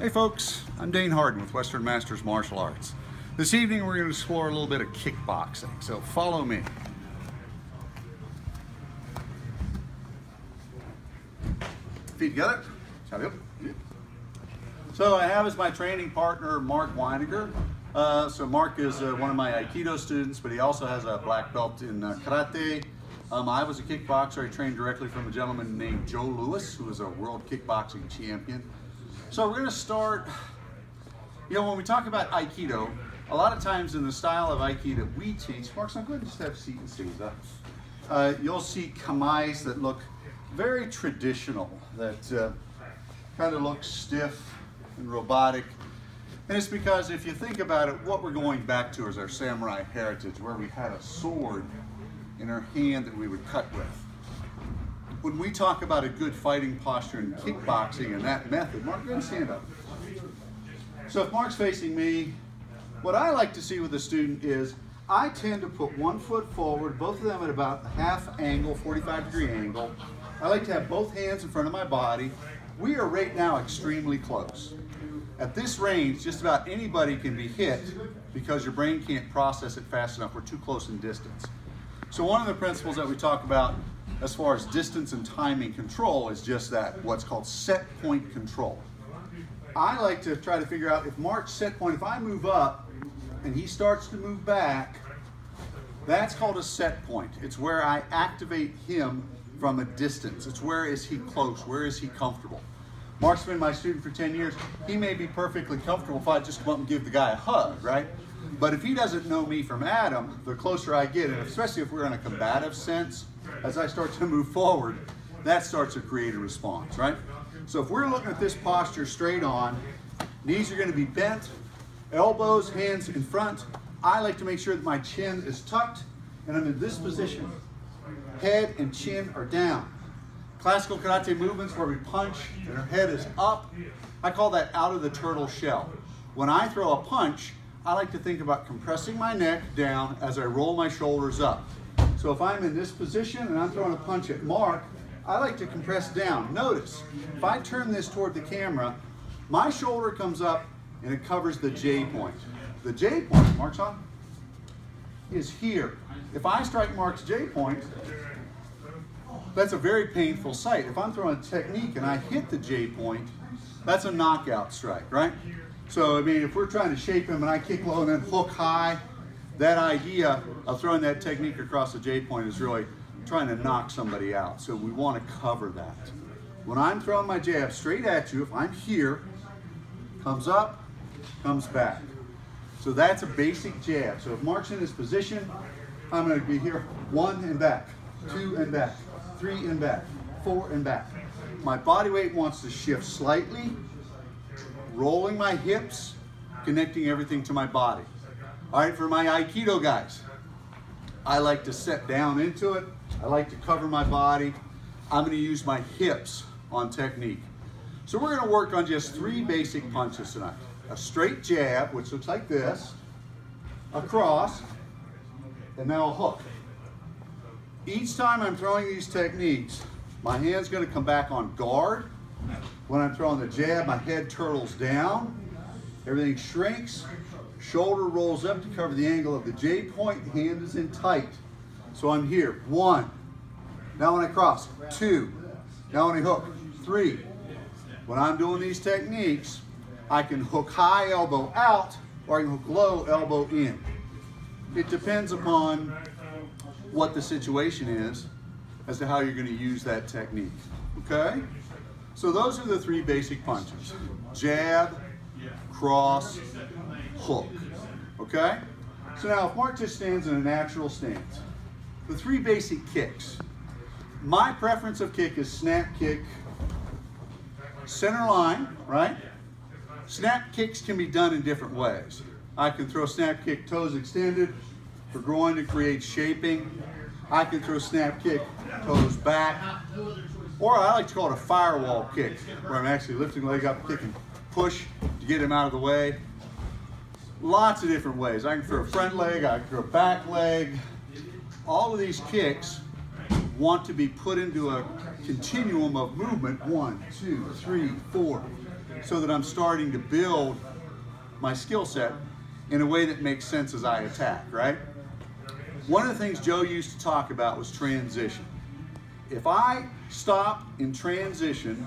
Hey folks, I'm Dane Harden with Western Masters Martial Arts. This evening we're going to explore a little bit of kickboxing, so follow me. Feet together. So I have as my training partner Mark Weiniger. So Mark is one of my Aikido students, but he also has a black belt in karate. I was a kickboxer. I trained directly from a gentleman named Joe Lewis, who is a world kickboxing champion. So we're going to start, when we talk about Aikido, a lot of times in the style of Aikido we teach, Mark's not going to just have a seat and stand up. You'll see kamais that look very traditional, that kind of look stiff and robotic. And it's because if you think about it, what we're going back to is our samurai heritage, where we had a sword in our hand that we would cut with. When we talk about a good fighting posture in kickboxing and that method, Mark, go ahead and stand up. So if Mark's facing me, what I like to see with a student is I tend to put one foot forward, both of them at about a half angle, 45-degree angle. I like to have both hands in front of my body. We are right now extremely close. At this range, just about anybody can be hit because your brain can't process it fast enough. We're too close in distance. So one of the principles that we talk about as far as distance and timing control is just that, what's called set point control. I like to try to figure out if Mark's set point, if I move up and he starts to move back, that's called a set point. It's where I activate him from a distance. It's where is he close, where is he comfortable. Mark's been my student for 10 years. He may be perfectly comfortable if I just come up and give the guy a hug, right? But if he doesn't know me from Adam, the closer I get, and especially if we're in a combative sense, as I start to move forward, that starts to create a response, right? So if we're looking at this posture straight on, knees are going to be bent, elbows, hands in front. I like to make sure that my chin is tucked and I'm in this position. Head and chin are down. Classical karate movements where we punch and our head is up. I call that out of the turtle shell. When I throw a punch, I like to think about compressing my neck down as I roll my shoulders up. So if I'm in this position and I'm throwing a punch at Mark, I like to compress down. Notice, if I turn this toward the camera, my shoulder comes up and it covers the J point. The J point, Mark's on, is here. If I strike Mark's J point, that's a very painful sight. If I'm throwing a technique and I hit the J point, that's a knockout strike, right? So, I mean, if we're trying to shape him and I kick low and then hook high, that idea of throwing that technique across the J point is really trying to knock somebody out. So we want to cover that. When I'm throwing my jab straight at you, if I'm here, comes up, comes back. So that's a basic jab. So if Mark's in this position, I'm going to be here, 1 and back, 2 and back, 3 and back, 4 and back. My body weight wants to shift slightly, rolling my hips, connecting everything to my body. All right, for my Aikido guys, I like to set down into it. I like to cover my body. I'm going to use my hips on technique. So we're going to work on just 3 basic punches tonight. A straight jab, which looks like this, a cross, and now a hook. Each time I'm throwing these techniques, my hand's going to come back on guard. When I'm throwing the jab, my head turtles down. Everything shrinks. Shoulder rolls up to cover the angle of the J point. Hand is in tight. So I'm here. 1. Now when I cross. 2. Now when I hook. 3. When I'm doing these techniques, I can hook high, elbow out, or I can hook low, elbow in. It depends upon what the situation is as to how you're going to use that technique. Okay? So those are the 3 basic punches. Jab, cross, hook. Okay? So now if Mark just stands in a natural stance, the 3 basic kicks. My preference of kick is snap kick, center line, right? Snap kicks can be done in different ways. I can throw snap kick toes extended for groin to create shaping. I can throw snap kick toes back. Or I like to call it a firewall kick, where I'm actually lifting the leg up, kick and push to get him out of the way. Lots of different ways. I can throw a front leg, I can throw a back leg. All of these kicks want to be put into a continuum of movement. 1, 2, 3, 4. so that I'm starting to build my skill set in a way that makes sense as I attack, right? One of the things Joe used to talk about was transition. If I stop in transition,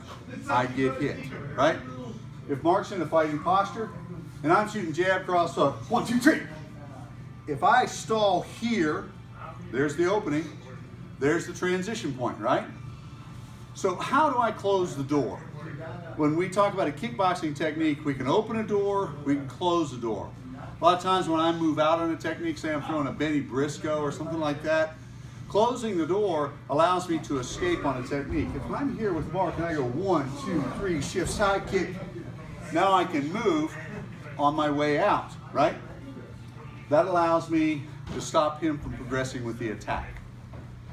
I get hit, right? If Mark's in a fighting posture and I'm shooting jab, cross, hook, 1, 2, 3. If I stall here, there's the opening, there's the transition point, right? So how do I close the door? When we talk about a kickboxing technique, we can open a door, we can close the door. A lot of times when I move out on a technique, say I'm throwing a Benny Briscoe or something like that, closing the door allows me to escape on a technique. If I'm here with Mark and I go 1, 2, 3, shift, side kick, now I can move on my way out, right? That allows me to stop him from progressing with the attack.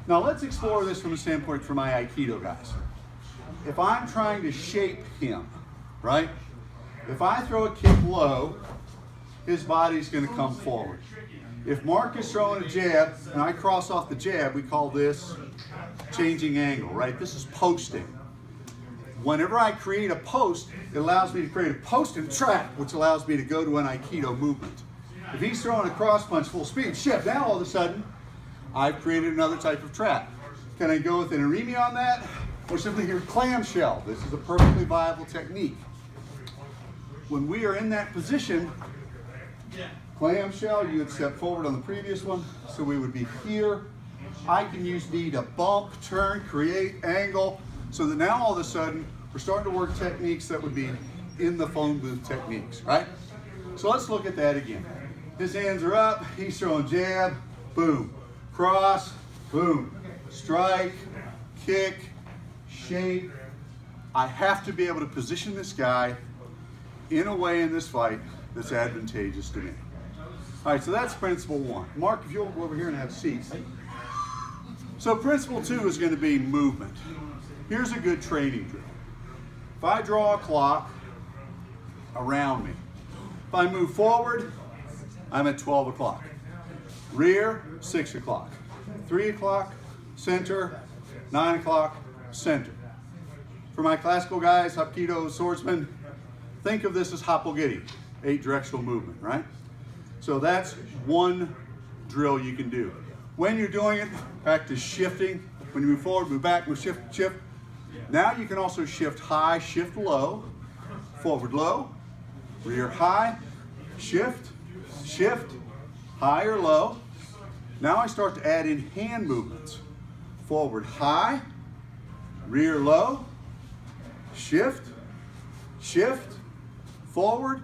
Now let's explore this from a standpoint for my Aikido guys. If I'm trying to shape him, right? If I throw a kick low, his body's going to come forward. If Mark is throwing a jab and I cross off the jab, we call this changing angle, right? This is posting. Whenever I create a post, it allows me to create a post and trap, which allows me to go to an Aikido movement. If he's throwing a cross punch full speed, shift, now all of a sudden, I've created another type of trap. Can I go with an irimi on that? Or simply here, clamshell. This is a perfectly viable technique. When we are in that position, clamshell, you would step forward on the previous one, so we would be here. I can use knee to bump, turn, create, angle, so that now all of a sudden, we're starting to work techniques that would be in the phone booth techniques, right? So let's look at that again. His hands are up, he's throwing jab, boom, cross, boom, strike, kick, shape. I have to be able to position this guy in a way in this fight that's advantageous to me. All right, so that's principle 1. Mark, if you'll go over here and have seats. So principle 2 is going to be movement. Here's a good training drill. If I draw a clock around me, if I move forward, I'm at 12 o'clock. Rear, 6 o'clock. 3 o'clock, center, 9 o'clock, center. For my classical guys, Hapkido swordsmen, think of this as Hapogiri, 8 directional movement, right? So that's one drill you can do. When you're doing it, practice shifting. When you move forward, move back, move, shift, shift. Now you can also shift high, shift low, forward low, rear high, shift, shift, high or low. Now I start to add in hand movements. Forward high, rear low, shift, shift, forward.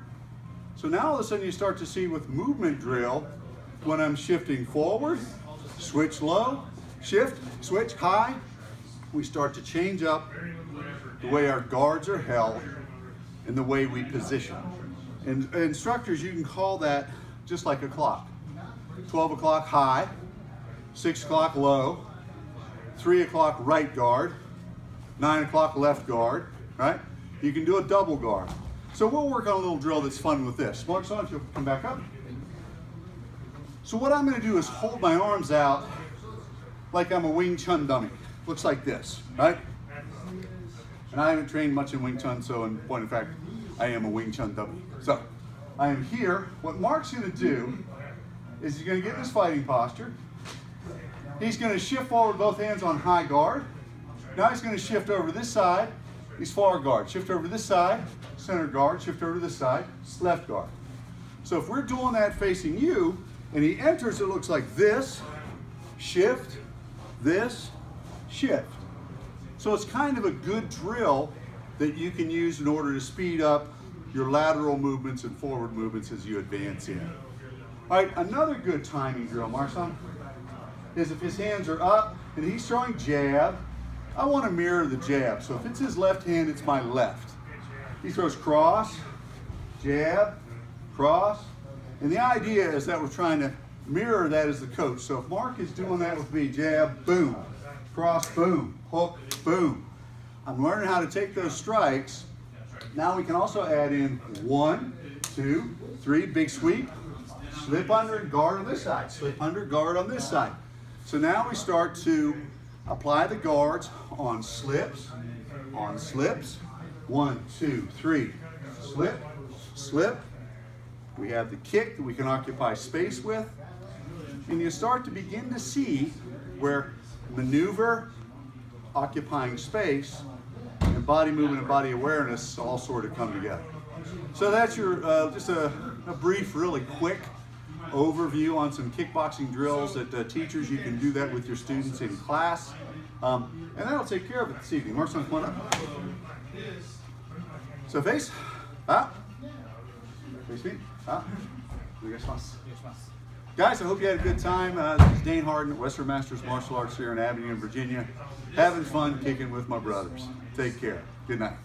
So now all of a sudden you start to see with movement drill, when I'm shifting forward, switch low, shift, switch high, we start to change up the way our guards are held and the way we position. And instructors, you can call that just like a clock. 12 o'clock high, 6 o'clock low, 3 o'clock right guard, 9 o'clock left guard, right? You can do a double guard. So we'll work on a little drill that's fun with this. Mark's on, if you'll come back up. So what I'm going to do is hold my arms out like I'm a Wing Chun dummy. Looks like this, right? And I haven't trained much in Wing Chun, so in point of fact, I am a Wing Chun dummy. So I am here. What Mark's going to do is he's going to get in this fighting posture. He's going to shift forward, both hands on high guard. Now he's going to shift over this side. He's far guard. Shift over this side, center guard. Shift over this side, left guard. So if we're doing that facing you, and he enters, it looks like this, shift, this, shift. So it's kind of a good drill that you can use in order to speed up your lateral movements and forward movements as you advance in. All right, another good timing drill, Marson, is if his hands are up and he's throwing jab, I want to mirror the jab. So if it's his left hand, it's my left. He throws cross, jab, cross. And the idea is that we're trying to mirror that as the coach. So if Mark is doing that with me, jab, boom, cross, boom, hook, boom. I'm learning how to take those strikes. Now we can also add in 1, 2, 3, big sweep, slip under and guard on this side, slip under, guard on this side. So now we start to apply the guards on slips, 1, 2, 3. Slip, slip. We have the kick that we can occupy space with. And you start to begin to see where maneuver, occupying space, and body movement and body awareness all sort of come together. So that's your just a brief, really quick overview on some kickboxing drills that teachers, you can do that with your students in class. And that'll take care of it this evening. Mark's on, come on up. So face, up. Face feet, up. Guys, I hope you had a good time. This is Dane Harden at Western Masters Martial Arts here in Abingdon, Virginia. Having fun kicking with my brothers. Take care. Good night.